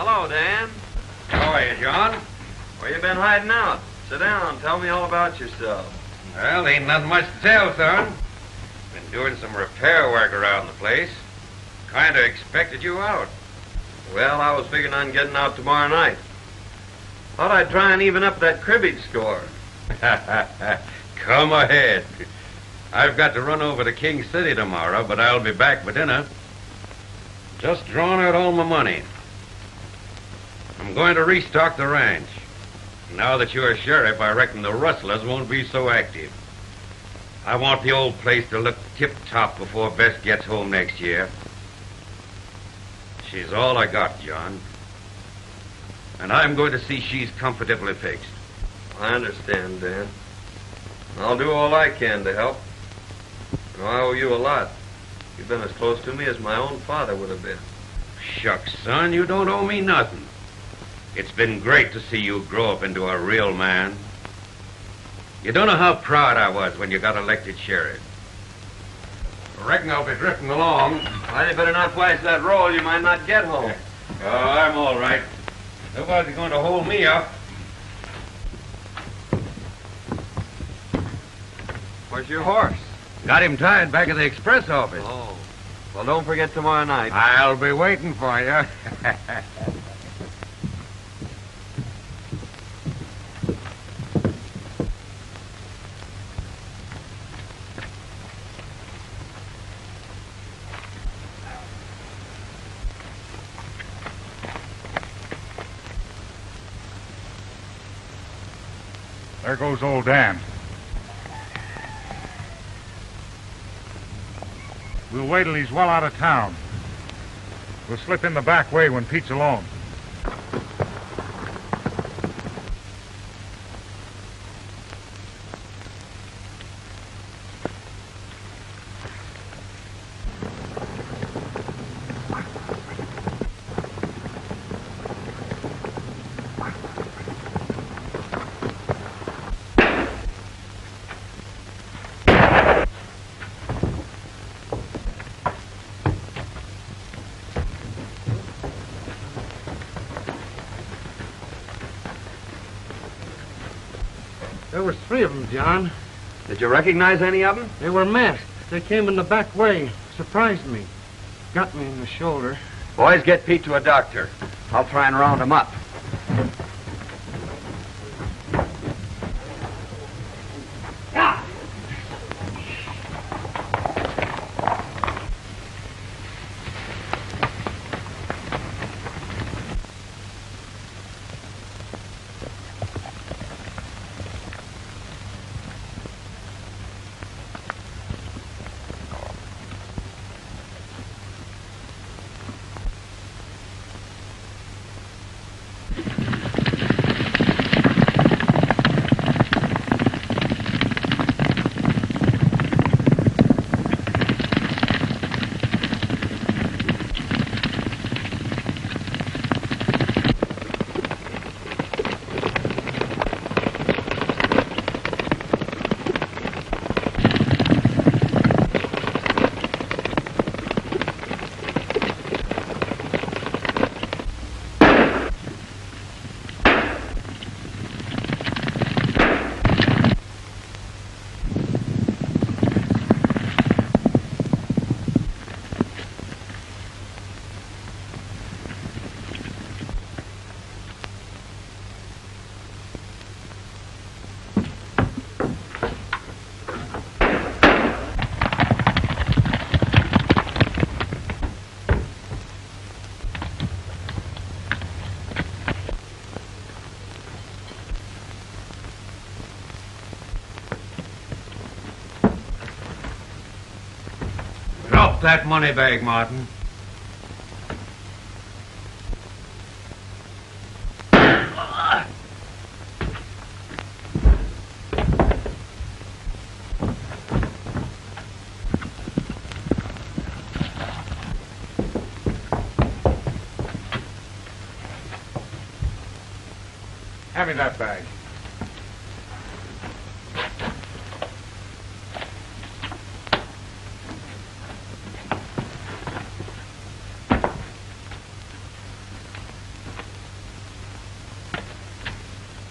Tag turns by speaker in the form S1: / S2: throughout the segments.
S1: Hello, Dan.
S2: How are you, John?
S1: Where you been hiding out? Sit down. Tell me all about yourself.
S2: Well, ain't nothing much to tell, son. Been doing some repair work around the place. Kinda expected you out.
S1: Well, I was figuring on getting out tomorrow night. Thought I'd try and even up that cribbage score.
S2: Come ahead. I've got to run over to King City tomorrow, but I'll be back for dinner. Just drawn out all my money. I'm going to restock the ranch. Now that you're sheriff, I reckon the rustlers won't be so active. I want the old place to look tip-top before Bess gets home next year. She's all I got, John. And I'm going to see she's comfortably fixed.
S1: I understand, Dan. I'll do all I can to help. You know, I owe you a lot. You've been as close to me as my own father would have been.
S2: Shucks, son, you don't owe me nothing. It's been great to see you grow up into a real man. You don't know how proud I was when you got elected sheriff. I reckon I'll be drifting along.
S1: Well, you better not flash that roll. You might not get home.
S2: Oh, I'm all right. Nobody's going to hold me up.
S1: Where's your horse?
S2: Got him tied back at the express office.
S1: Oh. Well, don't forget tomorrow night.
S2: I'll be waiting for you.
S3: There goes old Dan. We'll wait till he's well out of town. We'll slip in the back way when Pete's alone.
S4: There was 3 of them, John.
S1: Did you recognize any of them?
S4: They were masked. They came in the back way. Surprised me. Got me in the shoulder.
S1: Boys, get Pete to a doctor. I'll try and round him up.
S2: Drop that money bag, Martin.
S3: Hand me that bag.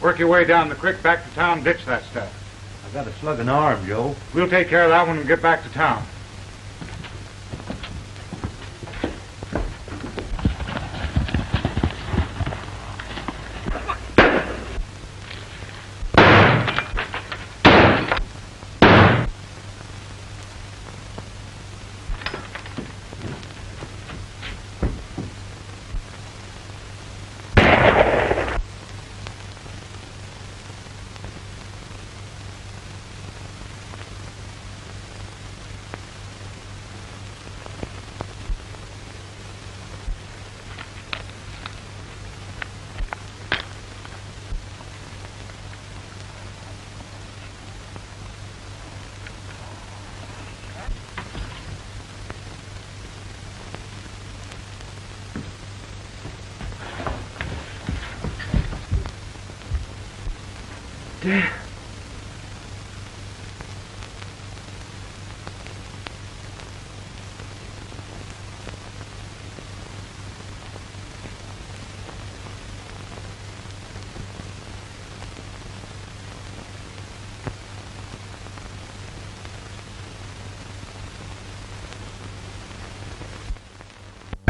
S3: Work your way down the creek back to town, ditch that stuff.
S5: I got a slug in the arm, Joe.
S3: We'll take care of that when we get back to town.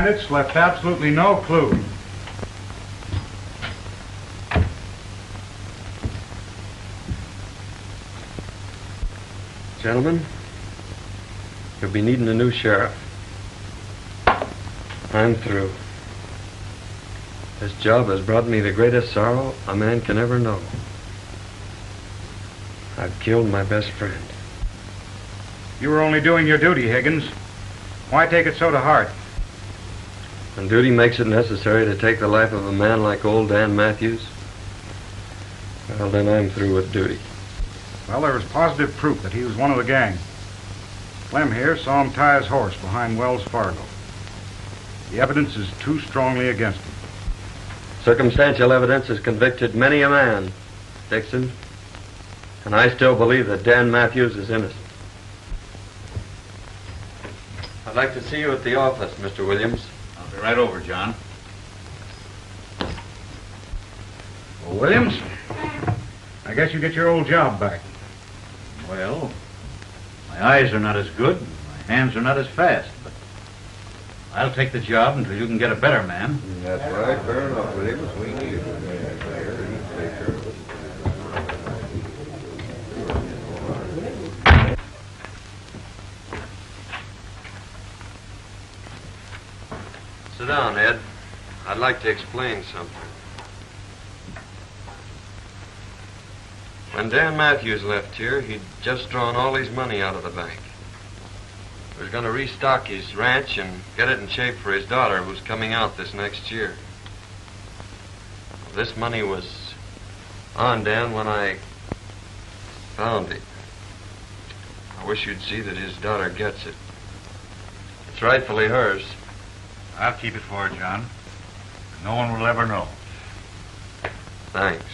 S3: It's left absolutely no clue.
S1: Gentlemen, you'll be needing a new sheriff. I'm through. This job has brought me the greatest sorrow a man can ever know. I've killed my best friend.
S3: You were only doing your duty, Higgins. Why take it so to heart?
S1: When duty makes it necessary to take the life of a man like old Dan Matthews, well, then I'm through with duty.
S3: Well, there was positive proof that he was one of the gang. Clem here saw him tie his horse behind Wells Fargo. The evidence is too strongly against him.
S1: Circumstantial evidence has convicted many a man, Dixon, and I still believe that Dan Matthews is innocent. I'd like to see you at the office, Mr. Williams.
S5: I'll be right over, John. Well, Williams?
S3: I guess you get your old job back.
S5: Well, my eyes are not as good, my hands are not as fast, but I'll take the job until you can get a better man.
S2: That's right, fair enough, Williams. We need it. Take care of it.
S1: Sit down, Ed. I'd like to explain something. When Dan Matthews left here, he'd just drawn all his money out of the bank. He was going to restock his ranch and get it in shape for his daughter, who's coming out this next year. This money was on Dan when I found it. I wish you'd see that his daughter gets it. It's rightfully hers.
S5: I'll keep it for her, John. No one will ever know.
S1: Thanks.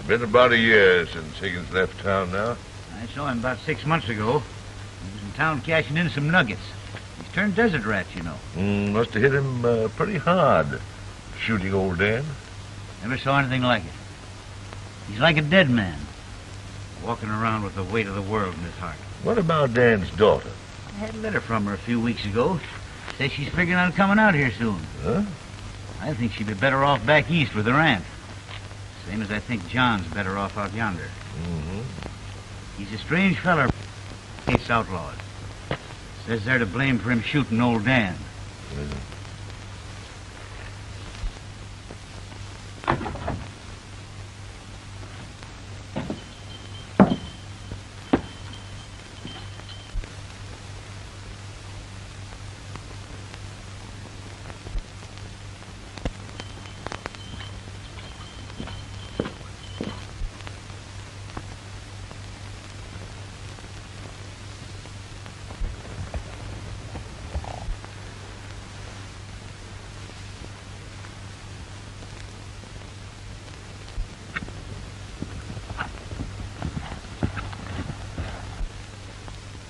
S6: Been about a year since Higgins left town now.
S7: I saw him about 6 months ago. He was in town cashing in some nuggets. He's turned desert rat, you know.
S6: Must have hit him pretty hard, shooting old Dan.
S7: Never saw anything like it. He's like a dead man, walking around with the weight of the world in his heart.
S6: What about Dan's daughter?
S7: I had a letter from her a few weeks ago. Says she's figuring on coming out here soon.
S6: Huh?
S7: I think she'd be better off back east with her aunt. Same as I think John's better off out yonder.
S6: Mm-hmm.
S7: He's a strange feller. Hates outlaws. Says they're to blame for him shooting old Dan.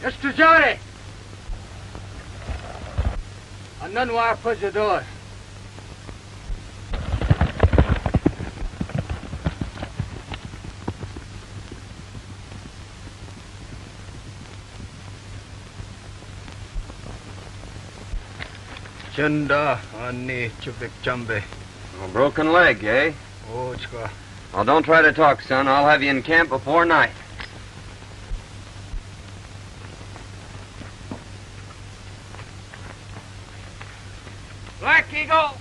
S4: Mr. Johnny! A none wire push the door.
S8: Chenda ani chubik chambe.
S1: A broken leg, eh?
S8: Ochka.
S1: Well, don't try to talk, son. I'll have you in camp before night.
S2: Black Eagle!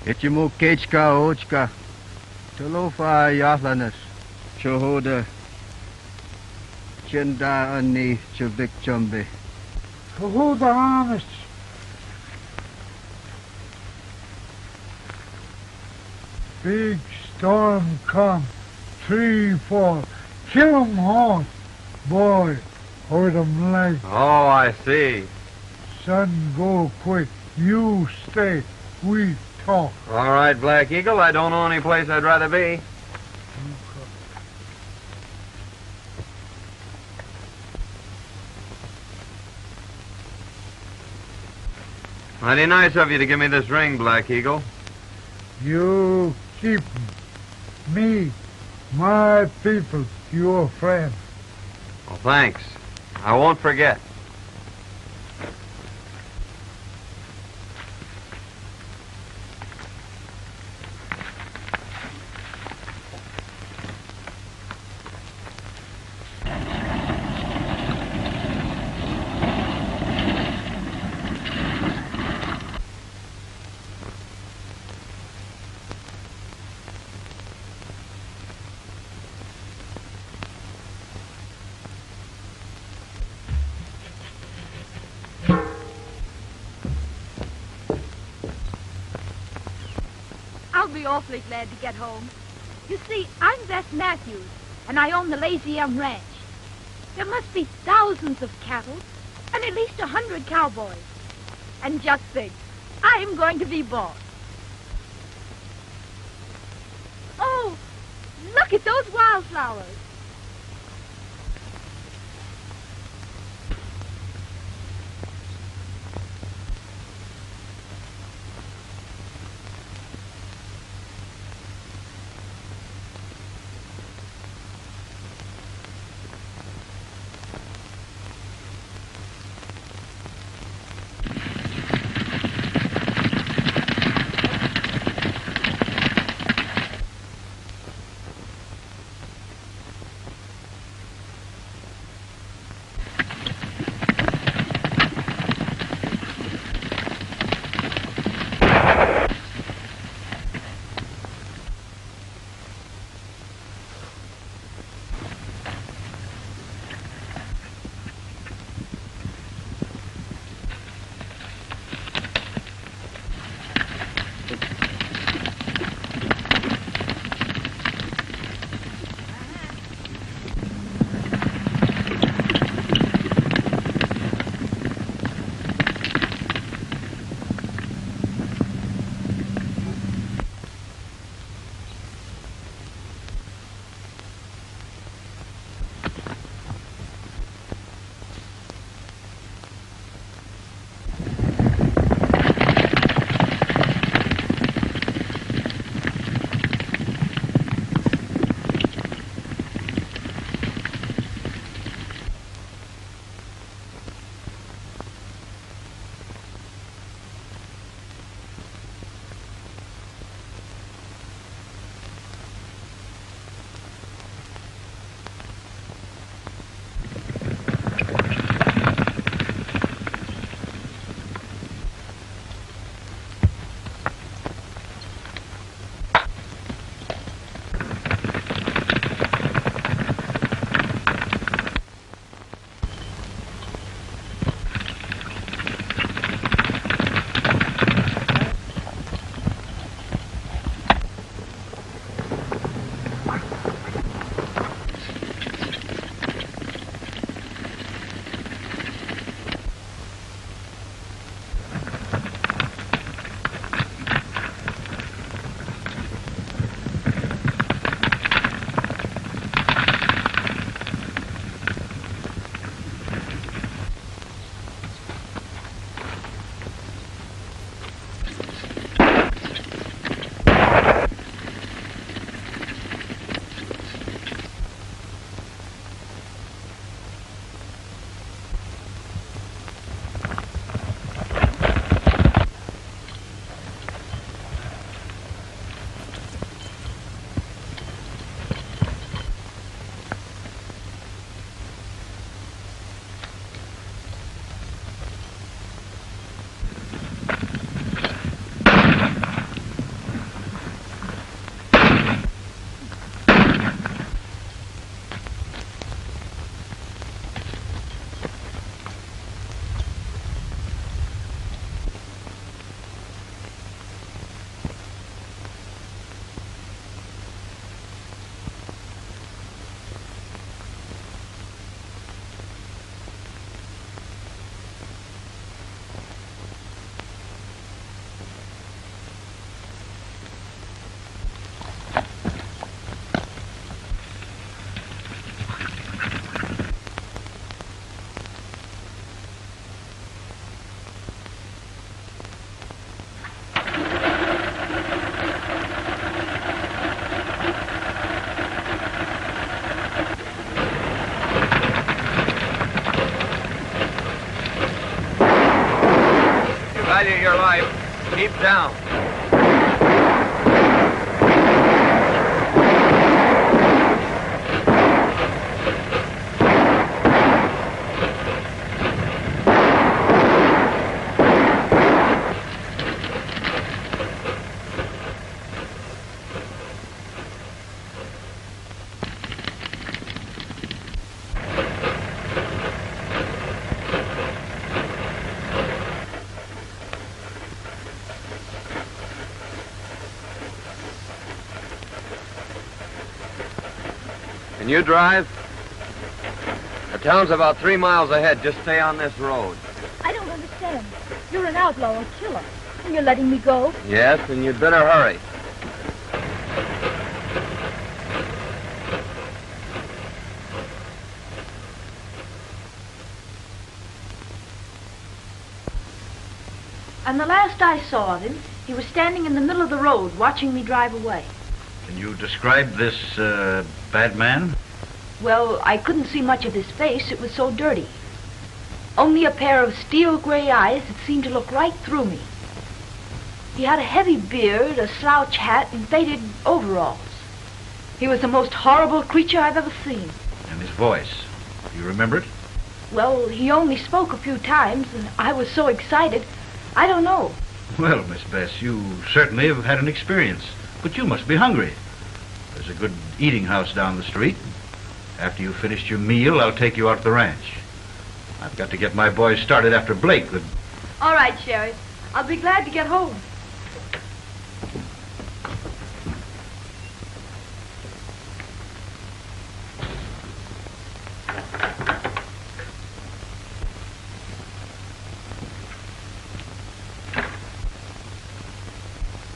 S8: Ichimu kechka ochka. Tolofa yahlanas. Chohoda. Chenda ani chubik chambe.
S4: Who the honest? Big storm come. 3, 4. Kill 'em all. Boy, hurt 'em leg.
S1: Oh, I see.
S4: Son, go quick. You stay. We talk.
S1: All right, Black Eagle. I don't know any place I'd rather be. Mighty nice of you to give me this ring, Black Eagle.
S4: You keep me, my people, your friend.
S1: Well, thanks. I won't forget.
S9: I'll be awfully glad to get home. You see, I'm Bess Matthews, and I own the Lazy Elm Ranch. There must be thousands of cattle, and at least 100 cowboys. And just think, I'm going to be boss. Oh, look at those wildflowers.
S1: value your life. Keep down. Can you drive? The town's about 3 miles ahead. Just stay on this road.
S9: I don't understand. You're an outlaw, a killer. And you're letting me go?
S1: Yes, and you'd better hurry.
S10: And the last I saw of him, he was standing in the middle of the road watching me drive away.
S5: Can you describe this, bad man?
S10: Well, I couldn't see much of his face. It was so dirty. Only a pair of steel gray eyes that seemed to look right through me. He had a heavy beard, a slouch hat, and faded overalls. He was the most horrible creature I've ever seen.
S5: And his voice. You remember it?
S10: Well, he only spoke a few times, and I was so excited, I don't know.
S5: Well, Miss Bess, you certainly have had an experience. But you must be hungry. There's a good eating house down the street. After you've finished your meal, I'll take you out to the ranch. I've got to get my boys started after Blake.
S10: All right, Sheriff. I'll be glad to get home.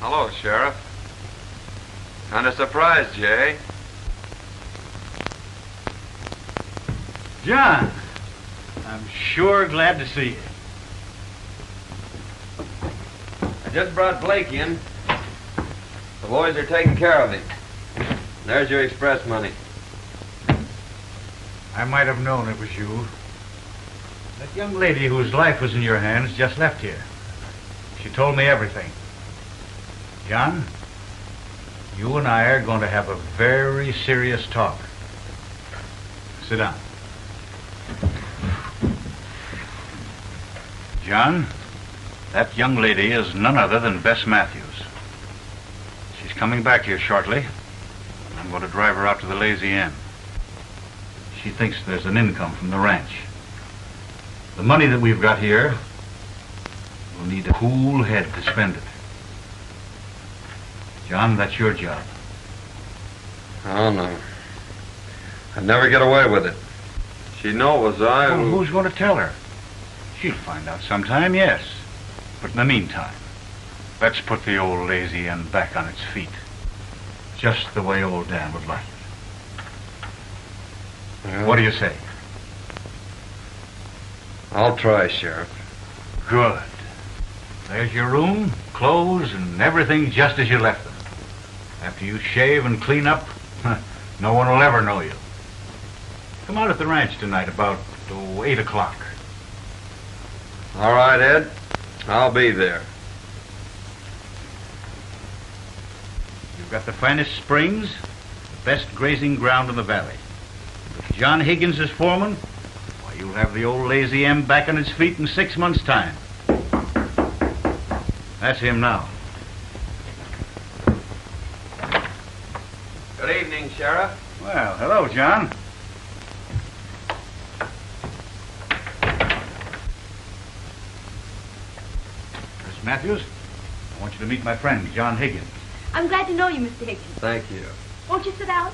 S1: Hello, Sheriff. Kind of surprised, Jay.
S5: John, I'm sure glad to see you.
S1: I just brought Blake in. The boys are taking care of him. There's your express money.
S5: I might have known it was you. That young lady whose life was in your hands just left here. She told me everything. John, you and I are going to have a very serious talk. Sit down. John, that young lady is none other than Bess Matthews. She's coming back here shortly. I'm going to drive her out to the Lazy Inn. She thinks there's an income from the ranch. The money that we've got here, we'll need a cool head to spend it. John, that's your job.
S1: Oh, no. I'd never get away with it. She'd know it was I
S5: Well,
S1: who...
S5: who's going to tell her? She'll find out sometime, yes. But in the meantime, let's put the old Lazy Inn back on its feet. Just the way old Dan would like it.
S1: Well,
S5: What do you say?
S1: I'll try, Sheriff.
S5: Good. There's your room, clothes, and everything just as you left them. After you shave and clean up, no one will ever know you. Come out at the ranch tonight about 8 o'clock.
S1: All right, Ed. I'll be there.
S5: You've got the finest springs, the best grazing ground in the valley. With John Higgins as foreman, why, you'll have the old Lazy M back on its feet in 6 months' time. That's him now.
S1: Good evening, Sheriff.
S5: Well, hello, John. Miss Matthews, I want you to meet my friend, John Higgins.
S10: I'm glad to know you, Mr. Higgins.
S1: Thank you.
S10: Won't you sit down?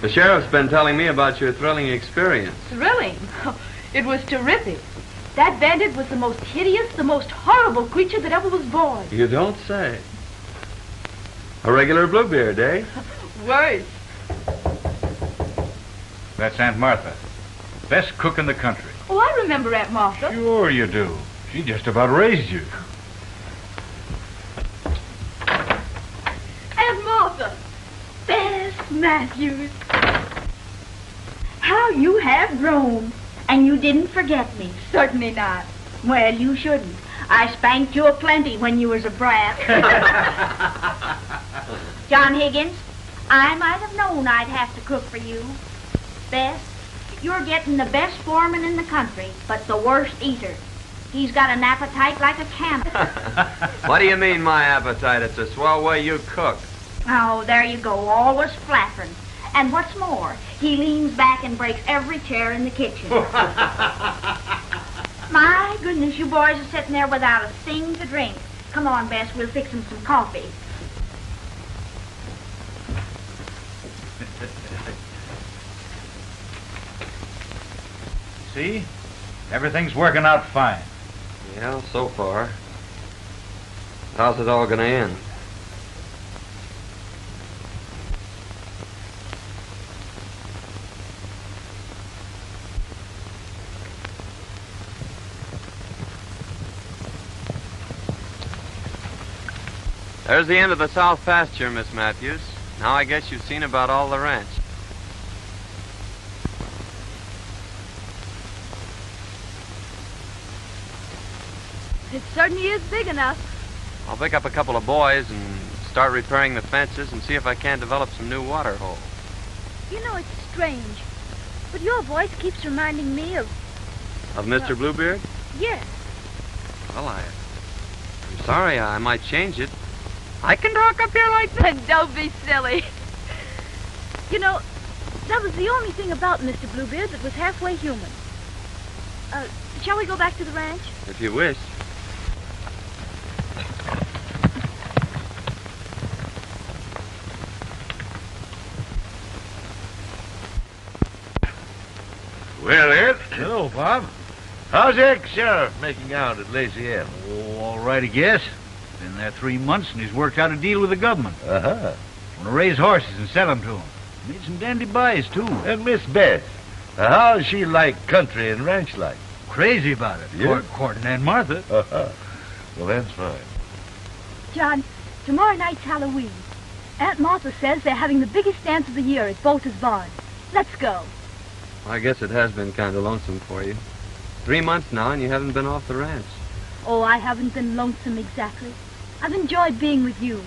S1: The sheriff's been telling me about your thrilling experience.
S10: Thrilling. It was terrific. That bandit was the most hideous, the most horrible creature that ever was born.
S1: You don't say. A regular Bluebeard, eh?
S10: Worse.
S5: That's Aunt Martha. Best cook in the country.
S10: Oh, I remember Aunt Martha.
S5: Sure you do. She just about raised you.
S10: Aunt Martha. Bess Matthews.
S11: How you have grown. And you didn't forget me. Certainly not. Well, you shouldn't. I spanked you aplenty when you was a brat. John Higgins, I might have known I'd have to cook for you. Bess, you're getting the best foreman in the country, but the worst eater. He's got an appetite like a camel.
S1: What do you mean, my appetite? It's a swell way you cook.
S11: Oh, there you go, always flattering. And what's more, he leans back and breaks every chair in the kitchen. My goodness, you boys are sitting there without a thing to drink. Come on, Bess, we'll fix him some coffee.
S5: See? Everything's working out fine.
S1: Yeah, so far. How's it all gonna end? There's the end of the south pasture, Miss Matthews. Now I guess you've seen about all the ranch.
S9: It certainly is big enough.
S1: I'll pick up a couple of boys and start repairing the fences and see if I can't develop some new water holes.
S9: You know, it's strange, but your voice keeps reminding me of...
S1: Of Mr. Bluebeard?
S9: Yes.
S1: Well, I'm sorry, I might change it. I can talk up here like that.
S9: Don't be silly. You know, that was the only thing about Mr. Bluebeard that was halfway human. Shall we go back to the ranch?
S1: If you wish.
S6: Well, Ed.
S7: Hello, Bob.
S6: How's ex-sheriff making out at Lazy M?
S7: Oh, all right, I guess. Been there 3 months, and he's worked out a deal with the government.
S6: Uh-huh.
S7: Want to raise horses and sell them to him. Made some dandy buys, too.
S6: And Miss Beth, how's she like country and ranch life?
S7: Crazy about it.
S6: Yeah?
S7: Courting Aunt Martha.
S6: Uh-huh. Well, that's fine.
S9: John, tomorrow night's Halloween. Aunt Martha says they're having the biggest dance of the year at Bolter's Barn. Let's go.
S1: I guess it has been kind of lonesome for you. 3 months now, and you haven't been off the ranch.
S9: Oh, I haven't been lonesome exactly. I've enjoyed being with you.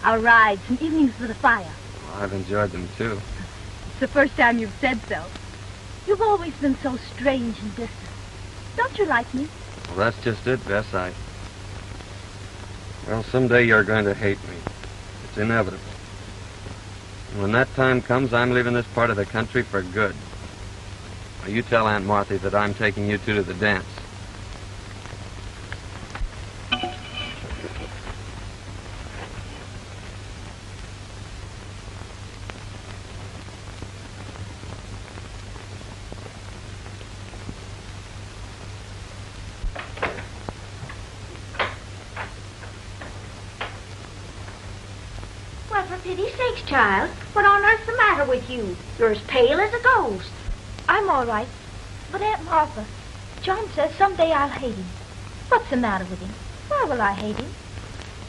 S9: Our rides and evenings with the fire.
S1: Well, I've enjoyed them, too.
S9: It's the first time you've said so. You've always been so strange and distant. Don't you like me?
S1: Well, that's just it, Bess. Well, someday you're going to hate me. It's inevitable. And when that time comes, I'm leaving this part of the country for good. Now, you tell Aunt Martha that I'm taking you two to the dance.
S11: Well, for pity's sakes, child, what on earth's the matter with you? You're as pale as a ghost.
S9: I'm all right. But Aunt Martha, John says someday I'll hate him. What's the matter with him? Why will I hate him?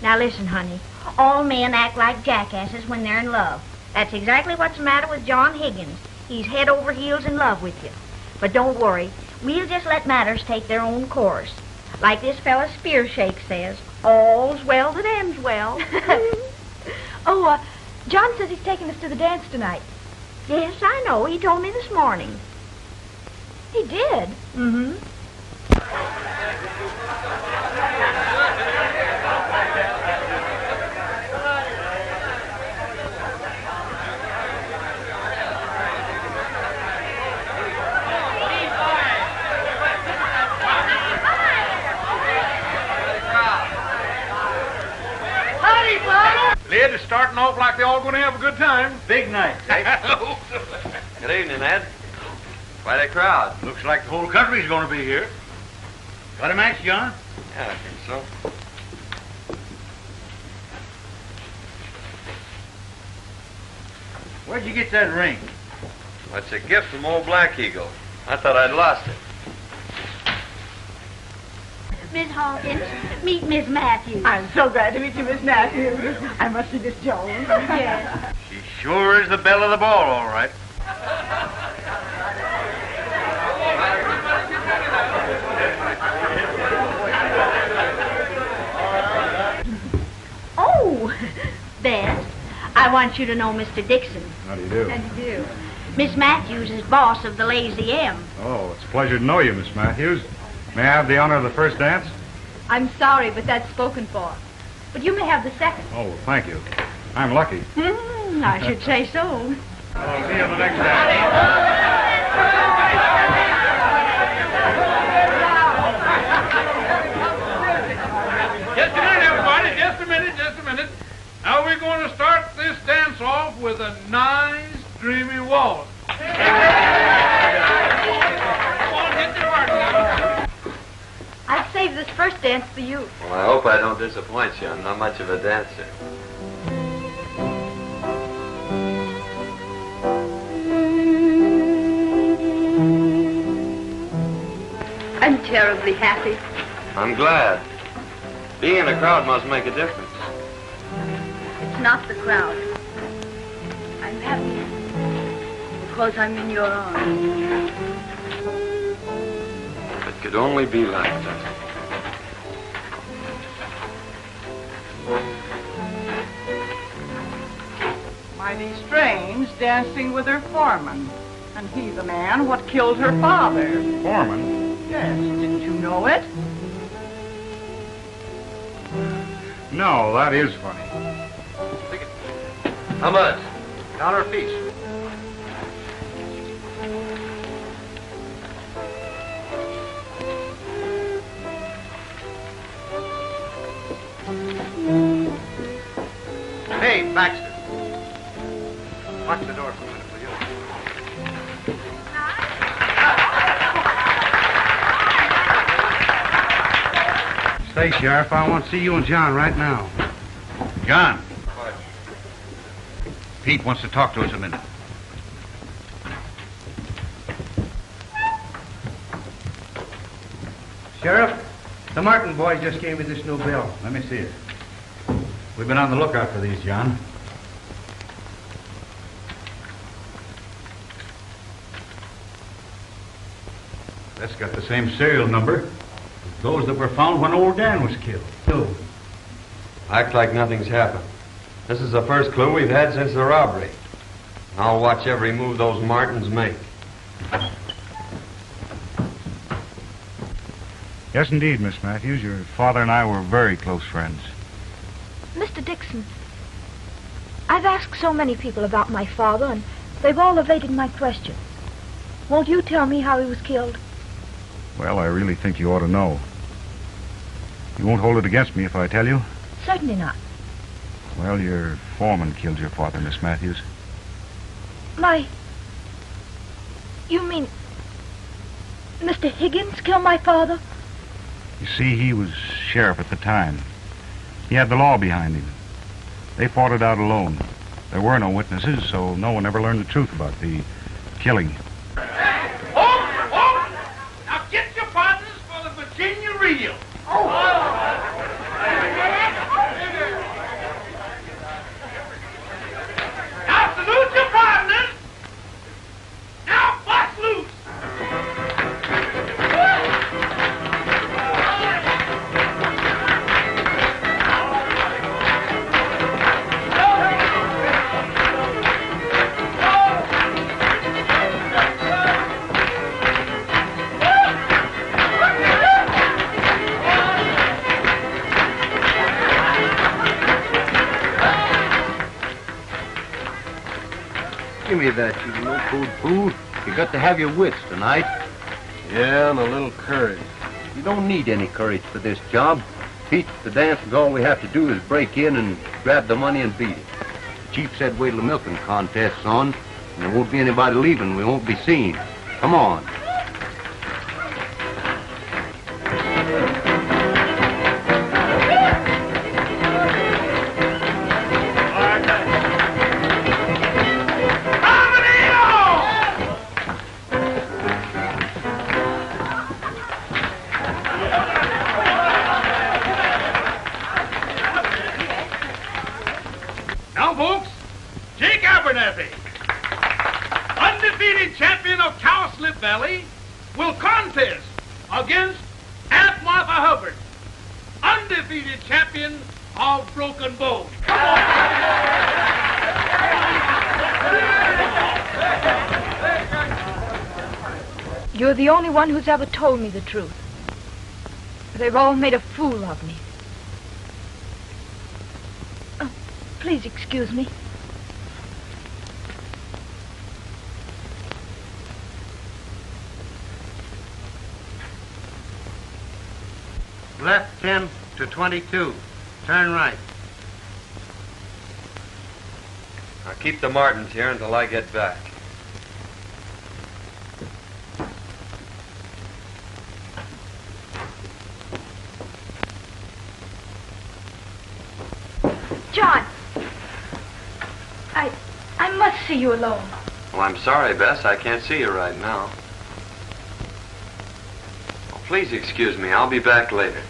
S11: Now listen, honey. All men act like jackasses when they're in love. That's exactly what's the matter with John Higgins. He's head over heels in love with you. But don't worry. We'll just let matters take their own course. Like this fella Spearshake says, all's well that ends well.
S9: John says he's taking us to the dance tonight.
S11: Yes, I know. He told me this morning.
S9: He did?
S11: Mm-hmm.
S3: Lid is starting off like they're all going to have a good time.
S7: Big night.
S1: Good evening, Ed. Quite a crowd.
S7: Looks like the whole country's going to be here. Got a match, John?
S1: Yeah, I think so.
S7: Where'd you get that ring?
S1: Well, it's a gift from old Black Eagle. I thought I'd lost it.
S11: Miss Hawkins, meet Miss Matthews.
S12: I'm so glad to meet you, Miss Matthews. I must be Miss Jones.
S11: Yes.
S7: She sure is the belle of the ball, all right.
S11: I want you to know Mr. Dixon.
S3: How do you do?
S11: How do you do? Miss Matthews is boss of the Lazy M.
S3: Oh, it's a pleasure to know you, Miss Matthews. May I have the honor of the first dance?
S10: I'm sorry, but that's spoken for. But you may have the second.
S3: Oh, well, thank you. I'm lucky.
S10: I should say so.
S3: I'll see you on the next dance.
S13: Just a minute, everybody. Just a minute. Now we're going to start this dance off with a nice, dreamy waltz. Come on, hit the partner.
S10: I've saved this first dance for you.
S1: Well, I hope I don't disappoint you. I'm not much of a dancer.
S10: I'm terribly happy.
S1: I'm glad. Being in a crowd must make a difference.
S10: It's not the crowd. I'm happy because I'm in your arms.
S1: It could only be like that.
S12: Mighty strange, dancing with her foreman. And he the man what killed her father.
S3: Foreman?
S12: Yes, didn't you know it?
S3: No, that is funny.
S1: How much? $1 apiece.
S5: Hey, Baxter. Watch the door for a minute, will you?
S8: Stay, Sheriff. I want to see you and John right now.
S5: John. Pete wants to talk to us a minute.
S8: Sheriff, the Martin boys just gave me this new bill.
S5: Let me see it. We've been on the lookout for these, John. That's got the same serial number as those that were found when old Dan was killed.
S1: Act like nothing's happened. This is the first clue we've had since the robbery. I'll watch every move those Martins make.
S3: Yes, indeed, Miss Matthews. Your father and I were very close friends.
S9: Mr. Dixon, I've asked so many people about my father, and they've all evaded my questions. Won't you tell me how he was killed?
S3: Well, I really think you ought to know. You won't hold it against me if I tell you?
S9: Certainly not.
S3: Well, your foreman killed your father, Miss Matthews.
S9: You mean Mr. Higgins killed my father?
S3: You see, he was sheriff at the time. He had the law behind him. They fought it out alone. There were no witnesses, so no one ever learned the truth about the killing.
S13: Now get your partners for the Virginia reel. Now salute your partners. Now bust loose.
S14: Give me that, you no-food fool. You got to have your wits tonight. Yeah, and a little courage. You don't need any courage for this job. Pete, the dance is all we have to do is break in and grab the money and beat it. The chief said wait till the milking contest's on, and there won't be anybody leaving. We won't be seen. Come on.
S13: Now, folks, Jake Abernathy, undefeated champion of Cowslip Valley, will contest against Aunt Martha Hubbard, undefeated champion of Broken Bow. Come on!
S10: You're the only one who's ever told me the truth. They've all made a fool of me. Please excuse me.
S8: Left 10 to 22. Turn right.
S1: I'll keep the Martins here until I get back.
S10: John! I must see you alone.
S1: Well, I'm sorry, Bess. I can't see you right now. Well, please excuse me. I'll be back later.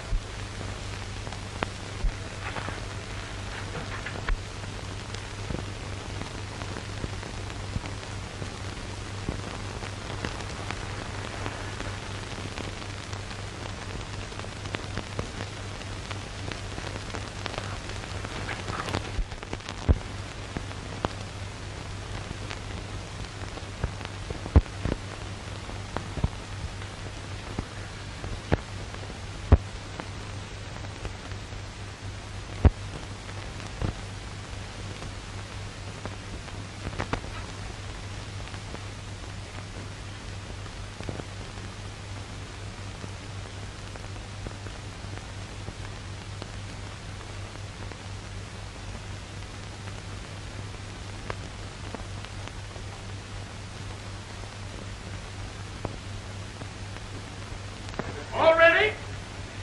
S13: All ready?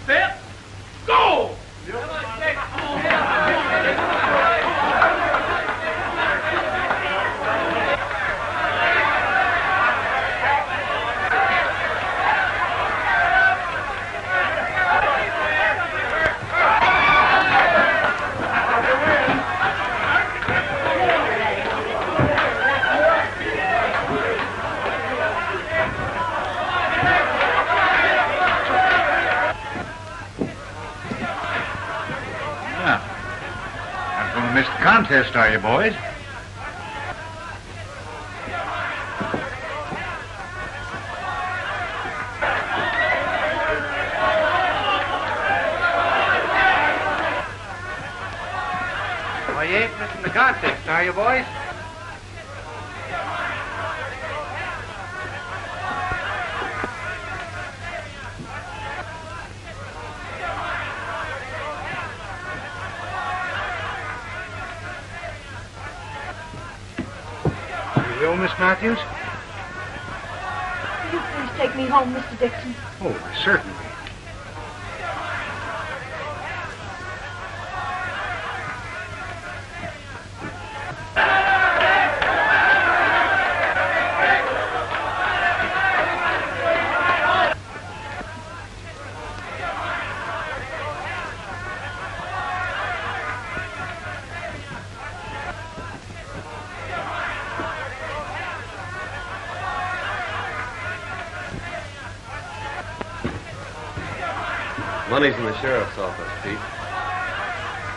S13: Set. Go!
S5: Missed the contest, are you, boys?
S8: Well, you ain't missing the contest, are you, boys?
S3: You will, Miss Matthews?
S10: Will you please take me home, Mr. Dixon?
S3: Oh, certainly.
S1: Money's in the sheriff's office, Pete.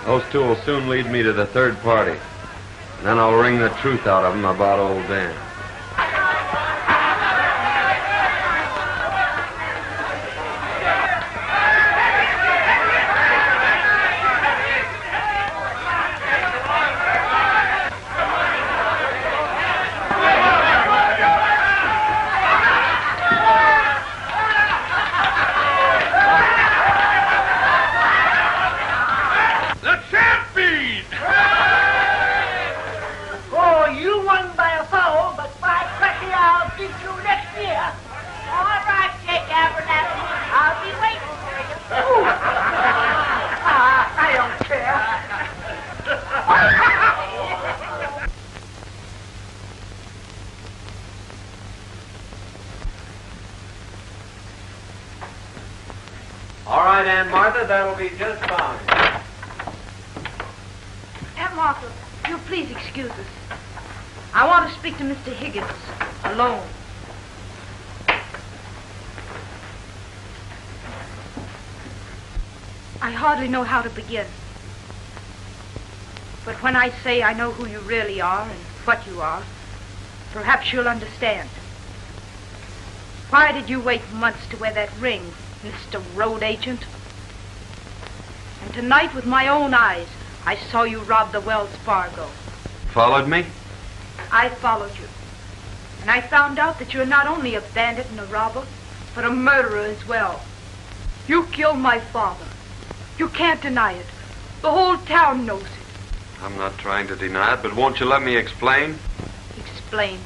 S1: Those two will soon lead me to the third party. And then I'll wring the truth out of them about old Dan. All right, Aunt Martha, that'll be just fine.
S10: Aunt Martha, you'll please excuse us. I want to speak to Mr. Higgins alone. I hardly know how to begin. But when I say I know who you really are and what you are, perhaps you'll understand. Why did you wait months to wear that ring, Mr. Road Agent? And tonight, with my own eyes, I saw you rob the Wells Fargo.
S1: Followed me?
S10: I followed you. And I found out that you're not only a bandit and a robber, but a murderer as well. You killed my father. You can't deny it. The whole town knows it.
S1: I'm not trying to deny it, but won't you let me explain?
S10: Explain.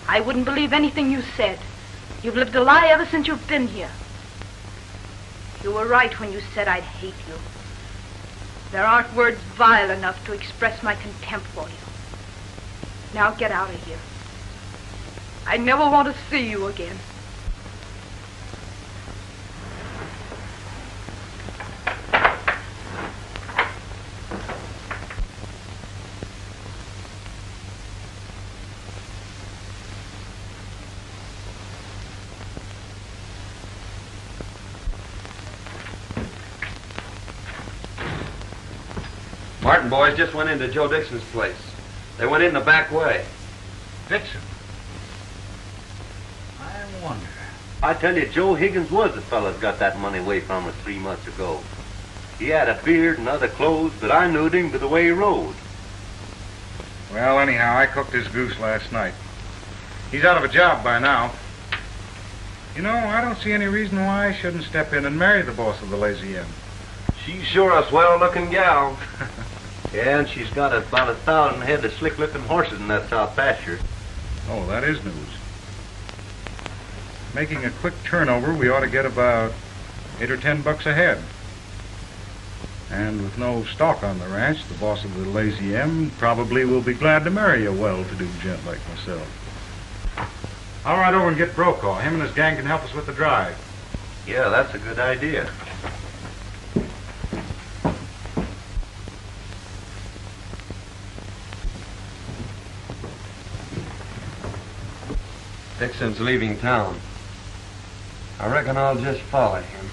S10: I wouldn't believe anything you said. You've lived a lie ever since you've been here. You were right when you said I'd hate you. There aren't words vile enough to express my contempt for you. Now get out of here. I never want to see you again.
S1: Martin boys just went into Joe Dixon's place. They went in the back way.
S5: Dixon? I wonder.
S14: I tell you, Joe Higgins was the fellow that got that money away from us 3 months ago. He had a beard and other clothes, but I knew him by the way he rode.
S3: Well, anyhow, I cooked his goose last night. He's out of a job by now. You know, I don't see any reason why I shouldn't step in and marry the boss of the Lazy M.
S14: She's sure a swell-looking gal. Yeah, and she's got about 1,000 head of slick-looking horses in that south pasture.
S3: Oh, that is news. Making a quick turnover, we ought to get about $8 or $10 a head. And with no stock on the ranch, the boss of the Lazy M probably will be glad to marry a well-to-do gent like myself. I'll ride over and get Brokaw. Him and his gang can help us with the drive.
S14: Yeah, that's a good idea.
S1: Dixon's leaving town. I reckon I'll just follow him.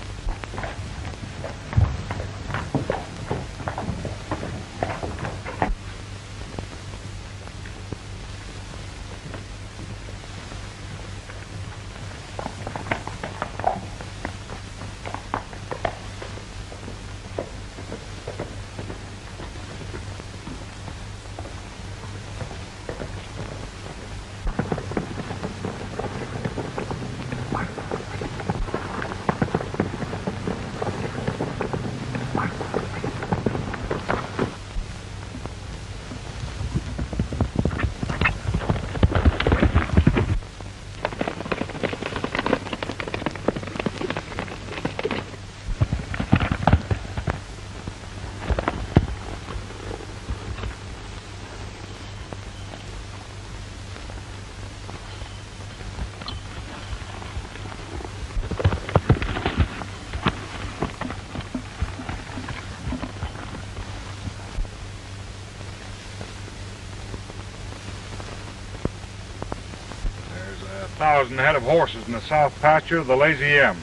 S3: Thousand head of horses in the south pasture of the Lazy M.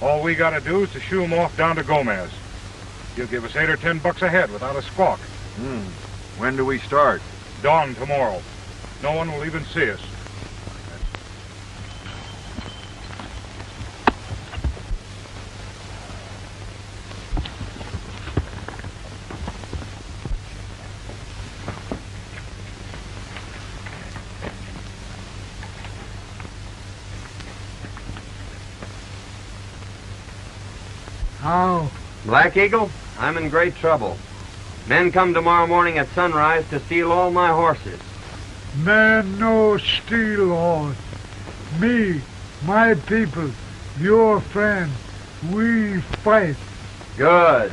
S3: All we gotta do is to shoo 'em off down to Gomez. He'll give us $8 or $10 a head without a squawk.
S6: When do we start?
S3: Dawn tomorrow. No one will even see us.
S1: How? Black Eagle, I'm in great trouble. Men come tomorrow morning at sunrise to steal all my horses.
S15: Man no steal horse. Me, my people, your friend, we fight.
S1: Good.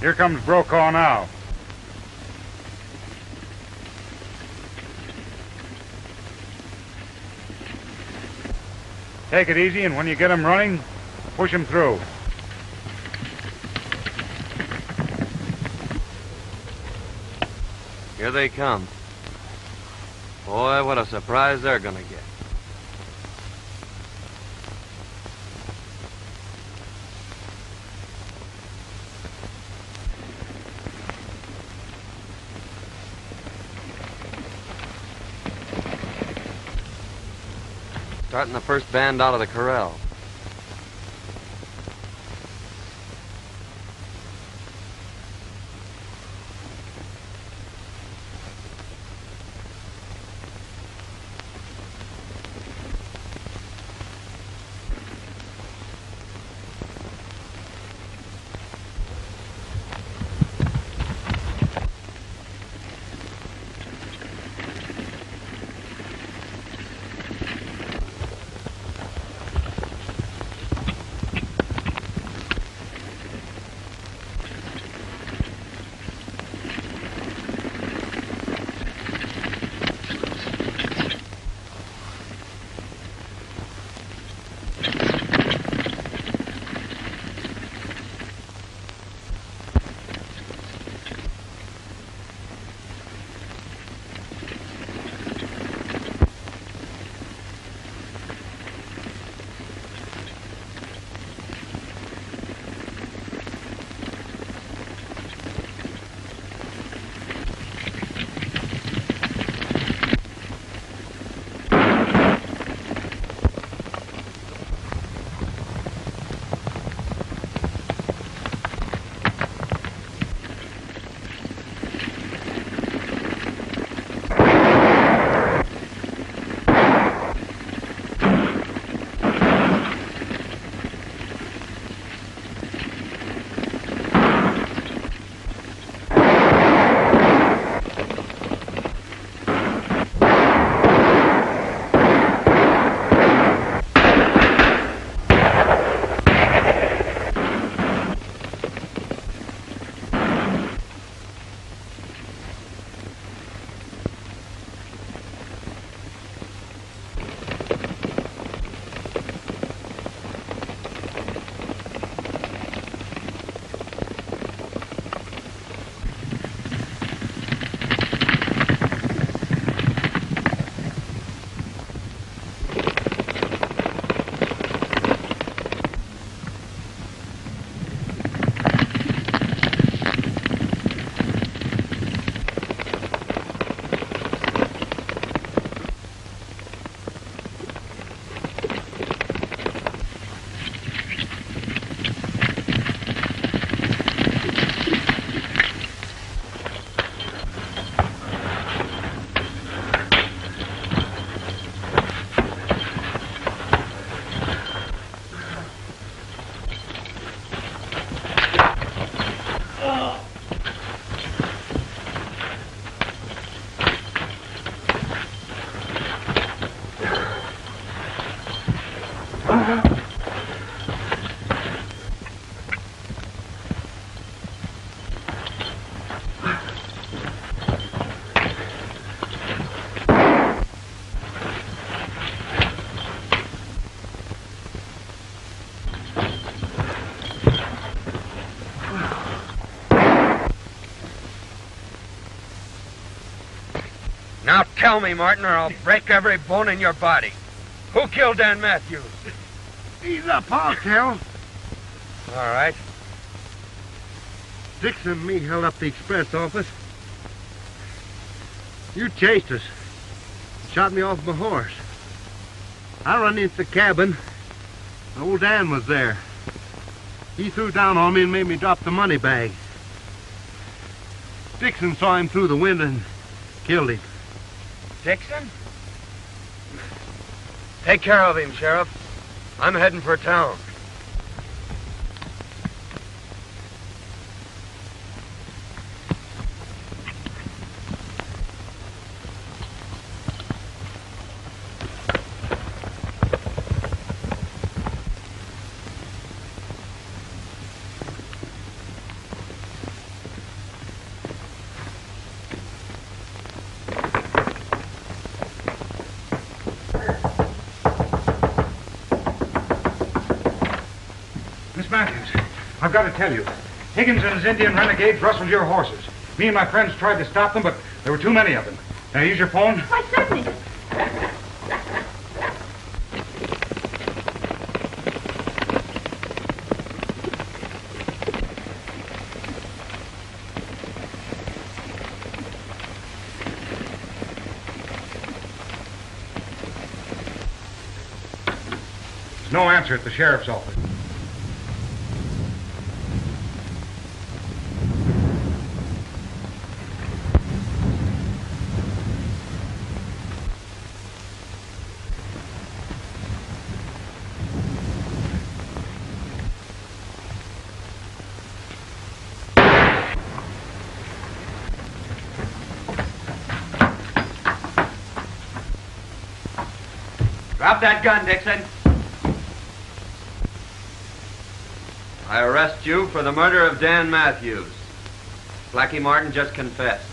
S3: Here comes Brokaw now. Take it easy, and when you get him running, push him through.
S1: Here they come. Boy, what a surprise they're gonna get. Starting the first band out of the corral.
S14: Now tell me, Martin, or I'll break every bone in your body. Who killed Dan Matthews?
S15: Ease up, I'll tell.
S14: All right.
S15: Dixon and me held up the express office. You chased us. Shot me off my horse. I run into the cabin. Old Dan was there. He threw down on me and made me drop the money bag. Dixon saw him through the window and killed him.
S14: Dixon? Take care of him, Sheriff. I'm heading for town.
S3: Matthews, I've got to tell you. Higgins and his Indian renegades rustled your horses. Me and my friends tried to stop them, but there were too many of them. Can I use your phone?
S9: Why, certainly.
S3: There's no answer at the sheriff's office.
S1: Drop that gun, Dixon. I arrest you for the murder of Dan Matthews. Blackie Martin just confessed.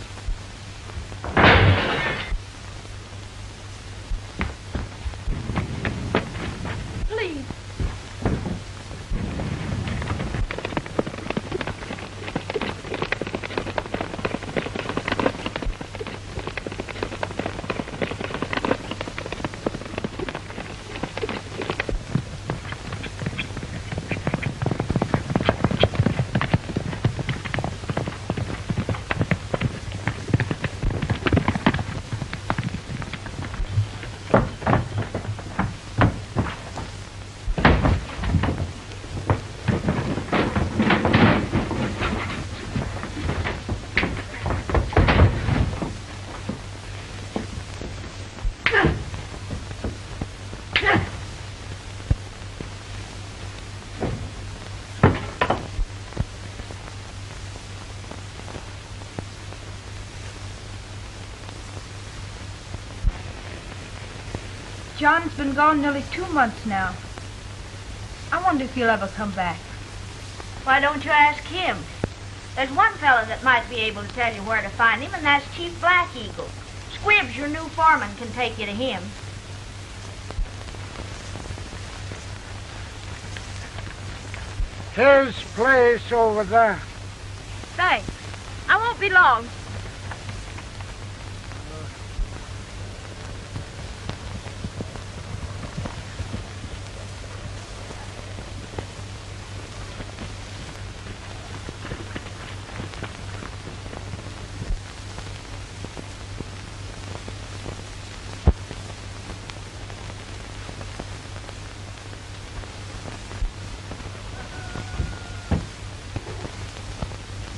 S9: Please.
S10: John's been gone nearly 2 months now. I wonder if he'll ever come back.
S11: Why don't you ask him? There's one fella that might be able to tell you where to find him, and that's Chief Black Eagle. Squibbs, your new foreman, can take you to him.
S4: His place over there.
S9: Thanks. I won't be long.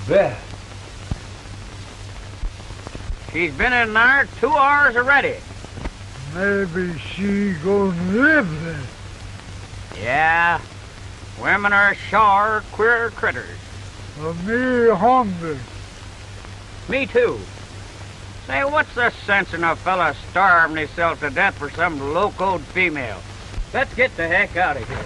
S7: Beth. She's been in there 2 hours already.
S4: Maybe she gonna live there.
S7: Yeah. Women are sure queer critters.
S4: Me hungry.
S7: Me too. Say, what's the sense in a fella starving himself to death for some low-code female? Let's get the heck out of here.